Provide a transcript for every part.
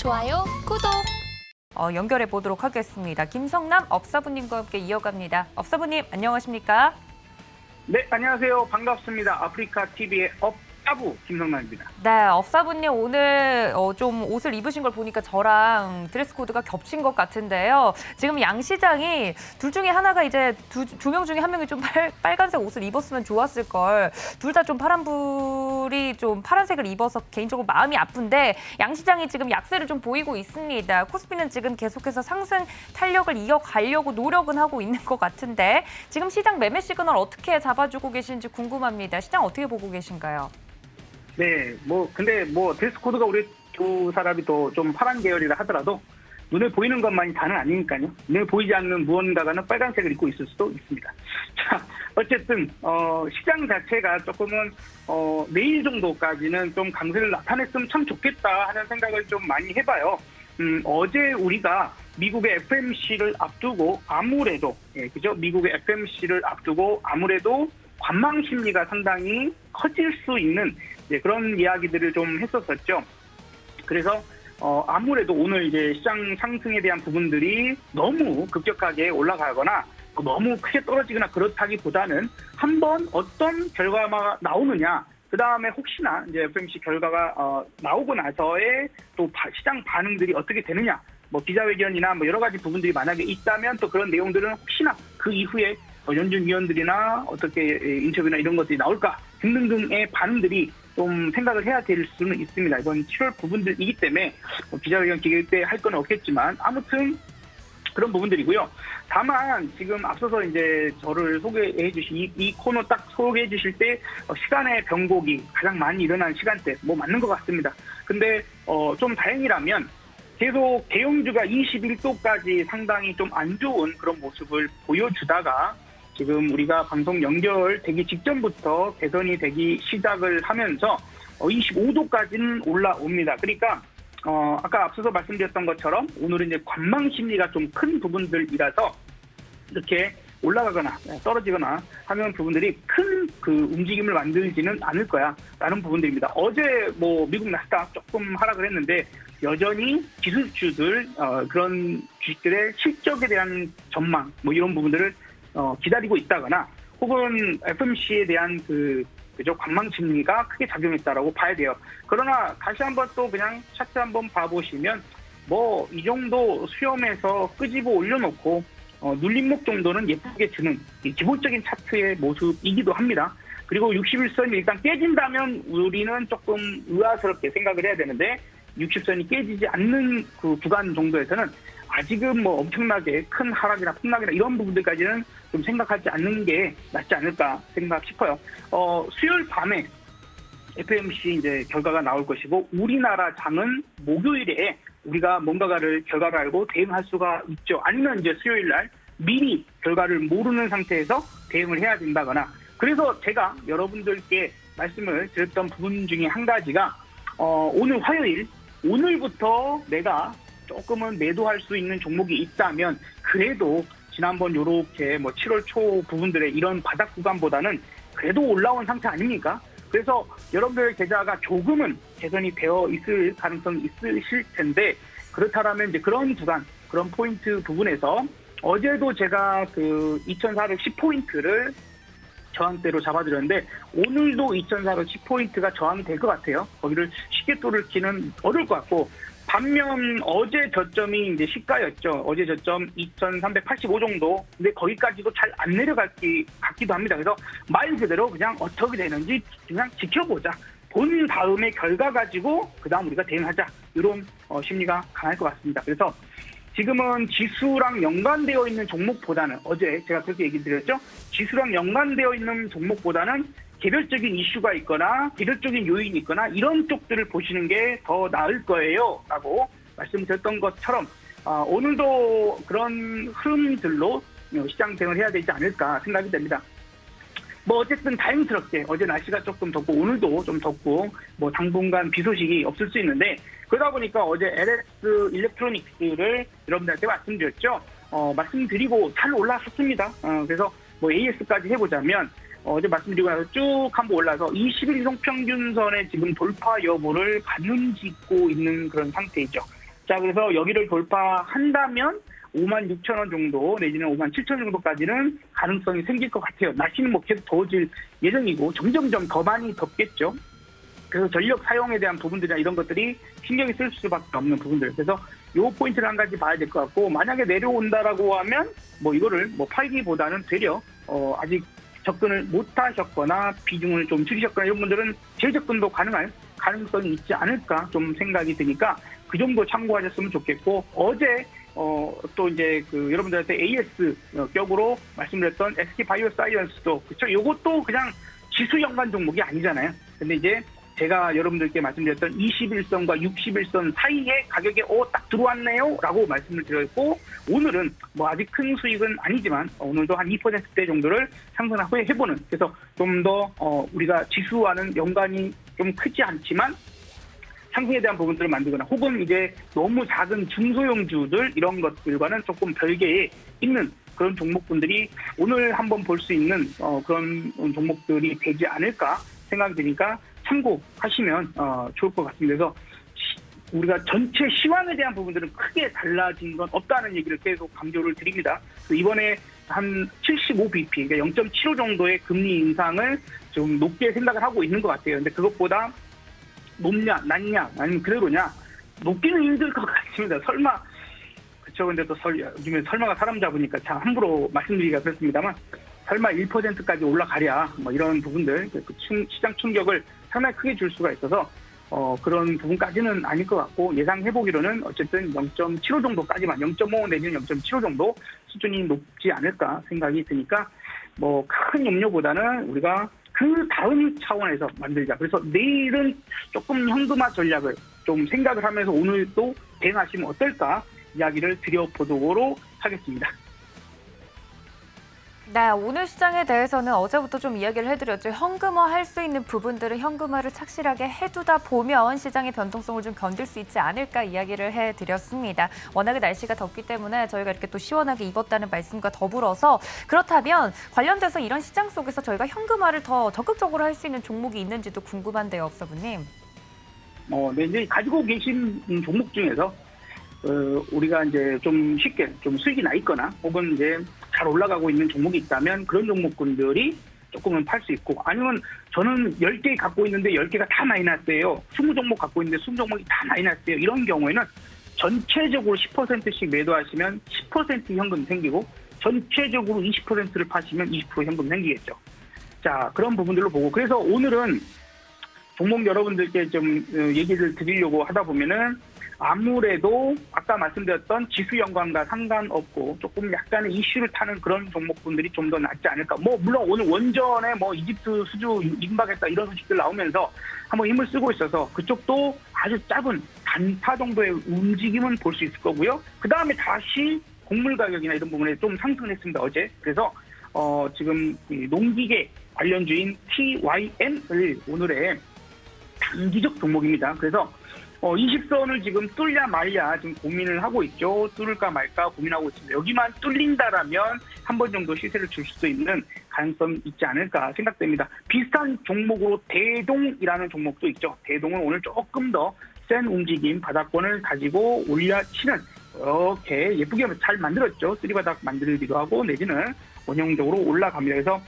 좋아요, 구독. 연결해 보도록 하겠습니다. 김성남 업사부님과 함께 이어갑니다. 업사부님 안녕하십니까? 네, 안녕하세요. 반갑습니다. 아프리카 TV의 업사부 김성남입니다. 네, 업사부님 오늘 좀 옷을 입으신 걸 보니까 저랑 드레스 코드가 겹친 것 같은데요. 지금 양시장이 둘 중에 하나가 이제 두 명 중에 한 명이 좀 빨간색 옷을 입었으면 좋았을 걸. 둘 다 좀 파란불이 좀 파란색을 입어서 개인적으로 마음이 아픈데 양시장이 지금 약세를 좀 보이고 있습니다. 코스피는 지금 계속해서 상승 탄력을 이어가려고 노력은 하고 있는 것 같은데 지금 시장 매매 시그널 어떻게 잡아주고 계신지 궁금합니다. 시장 어떻게 보고 계신가요? 네, 근데 드레스 코드가 우리 두 사람이 또 좀 파란 계열이라 하더라도 눈에 보이는 것만이 다는 아니니까요. 눈에 보이지 않는 무언가가는 빨간색을 입고 있을 수도 있습니다. 자, 어쨌든 시장 자체가 조금은 내일 정도까지는 좀 강세를 나타냈으면 참 좋겠다 하는 생각을 좀 많이 해봐요. 어제 우리가 미국의 FMC를 앞두고 아무래도 그죠? 미국의 FMC를 앞두고 아무래도 관망 심리가 상당히 커질 수 있는 그런 이야기들을 좀 했었었죠. 그래서 아무래도 오늘 이제 시장 상승에 대한 부분들이 너무 급격하게 올라가거나 너무 크게 떨어지거나 그렇다기보다는 한번 어떤 결과가 나오느냐, 그 다음에 혹시나 이제 FMC 결과가 나오고 나서의 또 시장 반응들이 어떻게 되느냐, 기자회견이나 여러 가지 부분들이 만약에 있다면 또 그런 내용들은 혹시나 그 이후에 연준 위원들이나 어떻게 인터뷰나 이런 것들이 나올까 등등등의 반응들이 좀 생각을 해야 될 수는 있습니다. 이번 7월 부분들이기 때문에 기자회견 기획 때 할 건 없겠지만 아무튼 그런 부분들이고요. 다만 지금 앞서서 이제 저를 소개해 주신 이 코너 딱 소개해 주실 때 시간의 변곡이 가장 많이 일어난 시간대 맞는 것 같습니다. 근데 좀 다행이라면 계속 대형주가 21도까지 상당히 좀 안 좋은 그런 모습을 보여주다가 지금 우리가 방송 연결되기 직전부터 개선이 되기 시작을 하면서 25도까지는 올라옵니다. 그러니까 아까 앞서서 말씀드렸던 것처럼 오늘은 이제 관망 심리가 좀 큰 부분들이라서 이렇게 올라가거나 떨어지거나 하는 부분들이 큰 그 움직임을 만들지는 않을 거야라는 부분들입니다. 어제 미국 나스닥 조금 하락을 했는데 여전히 기술주들 그런 주식들의 실적에 대한 전망 이런 부분들을 기다리고 있다거나 혹은 FMC에 대한 그죠 관망 심리가 크게 작용했다라고 봐야 돼요. 그러나 다시 한번 또 그냥 차트 한번 봐보시면 이 정도 수렴해서 끄집어 올려놓고 눌림목 정도는 예쁘게 주는 기본적인 차트의 모습이기도 합니다. 그리고 61선이 일단 깨진다면 우리는 조금 의아스럽게 생각을 해야 되는데 60선이 깨지지 않는 그 구간 정도에서는 아직은 엄청나게 큰 하락이나 폭락이나 이런 부분들까지는 좀 생각하지 않는 게 낫지 않을까 생각 싶어요. 수요일 밤에 FMC 이제 결과가 나올 것이고 우리나라 장은 목요일에 우리가 뭔가를 결과를 알고 대응할 수가 있죠. 아니면 이제 수요일 날 미리 결과를 모르는 상태에서 대응을 해야 된다거나. 그래서 제가 여러분들께 말씀을 드렸던 부분 중에 한 가지가 오늘 화요일 오늘부터 내가 조금은 매도할 수 있는 종목이 있다면 그래도 지난번 요렇게 7월 초 부분들의 이런 바닥 구간보다는 그래도 올라온 상태 아닙니까? 그래서 여러분들의 계좌가 조금은 개선이 되어 있을 가능성이 있으실 텐데 그렇다면 이제 그런 구간, 그런 포인트 부분에서 어제도 제가 그 2,410포인트를 저항대로 잡아드렸는데 오늘도 2,410포인트가 저항이 될 것 같아요. 거기를 쉽게 뚫기는 어려울 것 같고 반면 어제 저점이 이제 시가였죠. 어제 저점 2,385 정도. 근데 거기까지도 잘 안 내려갔기도 합니다. 그래서 말 그대로 그냥 어떻게 되는지 그냥 지켜보자. 본 다음에 결과 가지고 그다음 우리가 대응하자. 이런 심리가 강할 것 같습니다. 그래서 지금은 지수랑 연관되어 있는 종목보다는 어제 제가 그렇게 얘기 드렸죠. 지수랑 연관되어 있는 종목보다는 개별적인 이슈가 있거나 개별적인 요인이 있거나 이런 쪽들을 보시는 게 더 나을 거예요 라고 말씀드렸던 것처럼 오늘도 그런 흐름들로 시장 대응을 해야 되지 않을까 생각이 됩니다. 어쨌든 다행스럽게 어제 날씨가 조금 덥고 오늘도 좀 덥고 당분간 비 소식이 없을 수 있는데 그러다 보니까 어제 LS 일렉트로닉스를 여러분들한테 말씀드렸죠. 말씀드리고 잘 올라섰습니다. 그래서 AS까지 해보자면 어제 말씀드리고 나서 쭉 한번 올라서 21일 이동 평균선의 지금 돌파 여부를 가늠짓고 있는 그런 상태이죠. 자, 그래서 여기를 돌파한다면 56,000원 정도 내지는 57,000원 정도까지는 가능성이 생길 것 같아요. 날씨는 뭐 계속 더워질 예정이고 점점점 더 많이 덥겠죠. 그래서 전력 사용에 대한 부분들이나 이런 것들이 신경이 쓸 수밖에 없는 부분들. 그래서 요 포인트를 한 가지 봐야 될 것 같고, 만약에 내려온다라고 하면 뭐 이거를 뭐 팔기보다는 되려 아직 접근을 못 하셨거나 비중을 좀 줄이셨거나 이런 분들은 재접근도 가능할 가능성이 있지 않을까 좀 생각이 드니까 그 정도 참고하셨으면 좋겠고, 어제 또 이제 그 여러분들한테 AS 격으로 말씀드렸던 SK 바이오사이언스도 그렇죠. 요것도 그냥 지수 연관 종목이 아니잖아요. 근데 이제 제가 여러분들께 말씀드렸던 21선과 61선 사이에 가격에 딱 들어왔네요 라고 말씀을 드렸고, 오늘은 뭐 아직 큰 수익은 아니지만 오늘도 한 2%대 정도를 상승하고 해보는, 그래서 좀 더 우리가 지수와는 연관이 좀 크지 않지만 상승에 대한 부분들을 만들거나, 혹은 이제 너무 작은 중소형주들 이런 것들과는 조금 별개에 있는 그런 종목분들이 오늘 한번 볼 수 있는 그런 종목들이 되지 않을까 생각이 드니까 참고하시면 좋을 것 같습니다. 그래서 우리가 전체 시황에 대한 부분들은 크게 달라진 건 없다는 얘기를 계속 강조를 드립니다. 이번에 한 75bp, 그러니까 0.75 정도의 금리 인상을 좀 높게 생각을 하고 있는 것 같아요. 근데 그것보다 높냐, 낮냐, 아니면 그대로냐, 높기는 힘들 것 같습니다. 설마, 그쵸. 근데 또 요즘에 설마가 사람 잡으니까 참 함부로 말씀드리기가 그렇습니다만, 설마 1%까지 올라가랴, 뭐 이런 부분들, 시장 충격을 상당히 크게 줄 수가 있어서, 그런 부분까지는 아닐 것 같고, 예상해보기로는 어쨌든 0.75 정도까지만, 0.5 내지는 0.75 정도 수준이 높지 않을까 생각이 드니까, 뭐, 큰 염려보다는 우리가 그 다음 차원에서 만들자. 그래서 내일은 조금 현금화 전략을 좀 생각을 하면서 오늘도 대응하시면 어떨까 이야기를 드려보도록 하겠습니다. 네, 오늘 시장에 대해서는 어제부터 좀 이야기를 해드렸죠. 현금화 할 수 있는 부분들은 현금화를 착실하게 해두다 보면 시장의 변동성을 좀 견딜 수 있지 않을까 이야기를 해드렸습니다. 워낙에 날씨가 덥기 때문에 저희가 이렇게 또 시원하게 입었다는 말씀과 더불어서, 그렇다면 관련돼서 이런 시장 속에서 저희가 현금화를 더 적극적으로 할 수 있는 종목이 있는지도 궁금한데요, 업사부님. 네, 이제 가지고 계신 종목 중에서 우리가 이제 좀 쉽게 좀 수익이 나 있거나 혹은 이제 잘 올라가고 있는 종목이 있다면 그런 종목군들이 조금은 팔 수 있고, 아니면 저는 10개 갖고 있는데 10개가 다 마이너스예요. 20종목 갖고 있는데 20종목이 다 마이너스예요. 이런 경우에는 전체적으로 10%씩 매도하시면 10% 현금 생기고, 전체적으로 20%를 파시면 20% 현금 생기겠죠. 자, 그런 부분들로 보고, 그래서 오늘은 종목 여러분들께 좀 얘기를 드리려고 하다 보면은 아무래도 아까 말씀드렸던 지수 연관과 상관없고 조금 약간의 이슈를 타는 그런 종목분들이 좀 더 낫지 않을까. 뭐 물론 오늘 원전에 뭐 이집트 수주 임박했다 이런 소식들 나오면서 한번 힘을 쓰고 있어서 그쪽도 아주 작은 단타 정도의 움직임은 볼 수 있을 거고요. 그 다음에 다시 곡물 가격이나 이런 부분에 좀 상승했습니다, 어제. 그래서 지금 농기계 관련주인 TYM을 오늘의 단기적 종목입니다. 그래서 20선을 지금 뚫냐 말냐 지금 고민을 하고 있죠. 뚫을까 말까 고민하고 있습니다. 여기만 뚫린다라면 한 번 정도 시세를 줄 수도 있는 가능성이 있지 않을까 생각됩니다. 비슷한 종목으로 대동이라는 종목도 있죠. 대동은 오늘 조금 더 센 움직임, 바닥권을 가지고 올려치는, 이렇게 예쁘게 잘 만들었죠. 쓰리바닥 만들기도 하고 내지는 원형적으로 올라갑니다. 그래서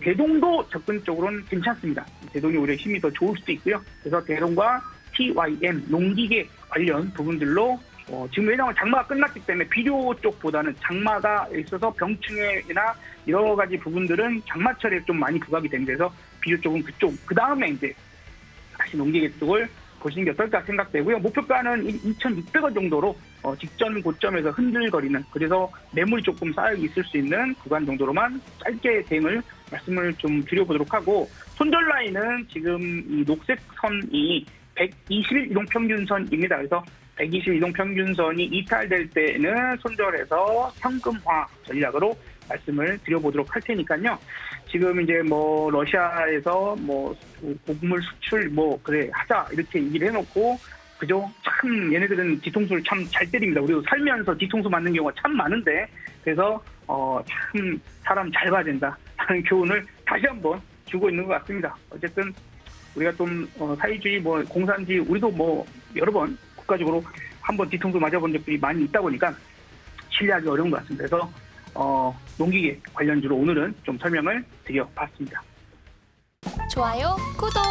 대동도 접근적으로는 괜찮습니다. 대동이 오히려 힘이 더 좋을 수도 있고요. 그래서 대동과 TYM, 농기계 관련 부분들로 지금 왜냐하면 장마가 끝났기 때문에 비료 쪽보다는 장마가 있어서 병충해나 여러 가지 부분들은 장마철에 좀 많이 부각이 됩니다. 그래서 비료 쪽은 그쪽, 그 다음에 이제 다시 농기계 쪽을 보시는 게 어떨까 생각되고요. 목표가는 2,600원 정도로 직전 고점에서 흔들거리는, 그래서 매물이 조금 쌓여 있을 수 있는 구간 정도로만 짧게 대응을 말씀을 좀 드려보도록 하고, 손절 라인은 지금 이 녹색 선이 120일 이동평균선입니다. 그래서 120일 이동평균선이 이탈될 때는 손절해서 현금화 전략으로 말씀을 드려보도록 할 테니까요. 지금 이제 뭐 러시아에서 뭐 곡물 수출 뭐 그래 하자 이렇게 얘기를 해놓고, 그죠? 참 얘네들은 뒤통수를 참 잘 때립니다. 우리도 살면서 뒤통수 맞는 경우가 참 많은데, 그래서 참 사람 잘 봐야 된다 하는 교훈을 다시 한번 주고 있는 것 같습니다. 어쨌든 우리가 좀 사회주의 뭐 공산주의 우리도 뭐 여러 번 국가적으로 한번 뒤통수 맞아본 적들이 많이 있다 보니까 신뢰하기 어려운 것 같습니다. 그래서 농기계 관련주로 오늘은 좀 설명을 드려봤습니다. 좋아요, 구독.